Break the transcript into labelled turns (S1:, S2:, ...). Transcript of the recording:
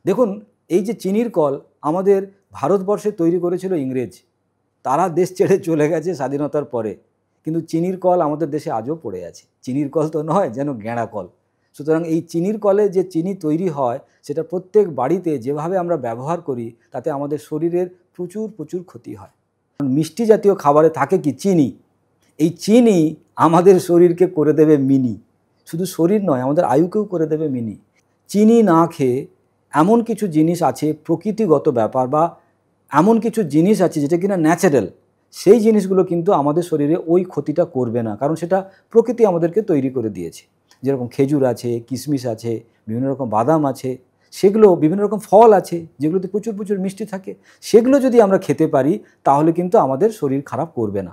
S1: দেখুন, এই যে চিনির কল আমাদের ভারতবর্ষে তৈরি করেছিল ইংরেজ। তারা দেশ ছেড়ে চলে গেছে স্বাধীনতার পরে, কিন্তু চিনির কল আমাদের দেশে আজও পড়ে আছে। চিনির কল তো নয়, যেন গেঁড়া কল। সুতরাং এই চিনির কলে যে চিনি তৈরি হয় সেটা প্রত্যেক বাড়িতে যেভাবে আমরা ব্যবহার করি তাতে আমাদের শরীরের প্রচুর প্রচুর ক্ষতি হয়। মিষ্টি জাতীয় খাবারে থাকে কি? চিনি। এই চিনি আমাদের শরীরকে করে দেবে মিনি। শুধু শরীর নয়, আমাদের আয়ুকেও করে দেবে মিনি। চিনি না খেয়ে এমন কিছু জিনিস আছে, প্রকৃতিগত ব্যাপার বা এমন কিছু জিনিস আছে যেটা কিনা ন্যাচারাল, সেই জিনিসগুলো কিন্তু আমাদের শরীরে ওই ক্ষতিটা করবে না, কারণ সেটা প্রকৃতি আমাদেরকে তৈরি করে দিয়েছে। যেরকম খেজুর আছে, কিশমিশ আছে, বিভিন্ন রকম বাদাম আছে, সেগুলো বিভিন্ন রকম ফল আছে যেগুলোতে প্রচুর প্রচুর মিষ্টি থাকে। সেগুলো যদি আমরা খেতে পারি তাহলে কিন্তু আমাদের শরীর খারাপ করবে না।